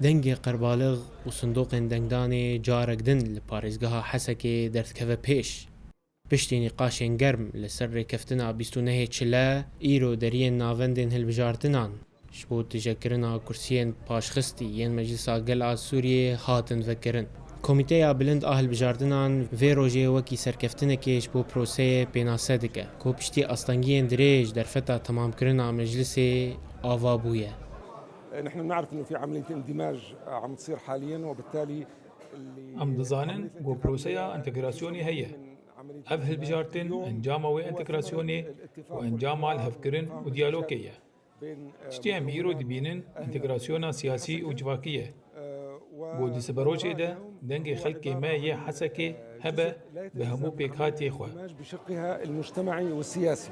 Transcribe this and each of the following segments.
دنگی قربالغ و صندوق دنگدانی جارک دن لپارێزگەها حەسەکێ دەردکەوە پێش. پشتی نقاشên germ li ser rêkeftina bîstûnehê çile îro deriyên navendên hilbijartinan ji bo tijekirina kursiyên paşxistî yên Meclisa Gel a Sûriyê hatin vekirin. Komîteya Bilind a Hilbijartinan vê rojê wekî serkeftinekê ji bo proseyê pênase dike ku piştî astengiyên dirêj derfeta temamkirina meclisê ava bûye. نحن نعرف انه في عمليه اندماج عم تصير حاليا وبالتالي ام دزانن جو بروسيا انتجراسيوني هي اف هالبجارتين انجام وي انتجراسيوني وانجام الهفكرن وديالوجيه شتي ام ايرو دبينن انتجراسيونا سياسي وجواكيه بو ديسبروجي ده دنگي خلقي ما هي حسكي هبه بهمو بيكاتي خو بشقها المجتمعي والسياسي.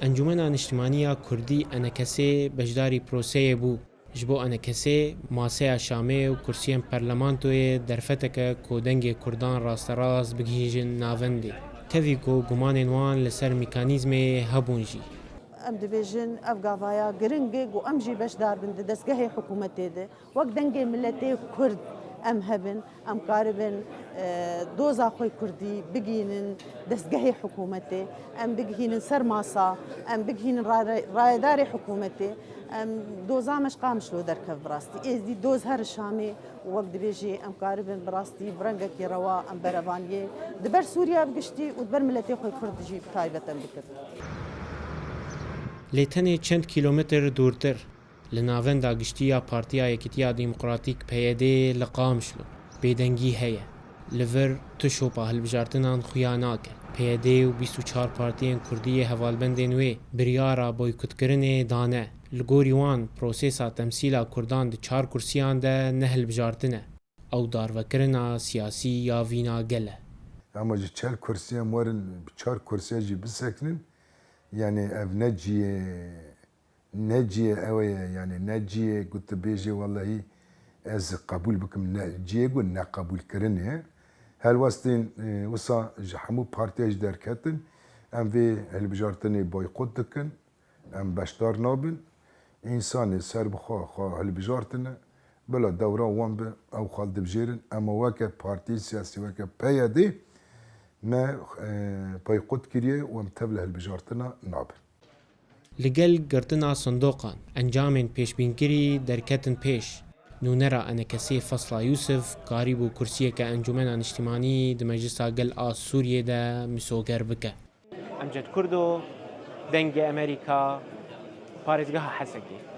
انجمنا نیشتیمانیە کوردی ئەنەکەسێ بەشداری پرۆسەیە بوو ji bo ئەنەکەسێ ماسەیە شامێ و کورسیên پەرلەمانتۆیê derfeteke ku dengê Kurdan rasterast bigihîjin navendê. Tevî ku gumanên wan li ser mîkanîzmê hebûn jî. ام دبیجن اف گاوایا گرنگی گو ام جی بشدار بند دستگاه حکومتی ده وقت دنگ ملتی کرد ام هبن ام قاربن دوزا خوی کردی بگینن دستگاه حکومتی ام بگینن سرماسا ام بگینن رایدار حکومتی ام دوزا مش قامش لو درکف براستی ازدی دوز هر شامی وقت دبیجی ام قاربن براستی برنگا کی روا ام برابانیه دبر سوریا بگشتی و دبر ملتی خوی کرد جی تایبتن بکرد. لێ tenê çend kîlometr dûrtir li navenda giştiya Partiya Yekîtiya Dîmokratîk PYD li Qamişlo bêdengî heye. Li vir tu şopa hilbijartinan xuya nake. PYD û 24 partiyên Kurdiyê hevalbendên wê biryara boykotkirinê dane. Li gorî wan prosesa temsîla Kurdan di 4 kursiyan de nehilbijartine. Ew darvekirina siyasî ya vîna gel e. Ama ji 4 kursiyan warin 4 kursiya jî bisekinin yani ev neciye evye yani neciye gutu beji vallahi ez kabul bikim neciye gu ne kabul kirine hel wastin wasa hamu partiye derketin em ve helbijartini boykot dikin em beşdar nabin insanı serbixwa xwa helbijartini bela devra wan be ew xal dibjêrin ama weke partî siyasî weke PYD me boykot kiriye û em tev li hilbijartina nabin. Li gel girtina sindoqan encamên pêşbînkirî derketin pêş. Nûnera Enekesê Fesla Yusuf karî bû kursiyeke Encumena Niştimanî di Meclisa Gel a Sûriyê de misoger bike. Emcet Kurdo dengê Amerîka parêzgeha Hesekê.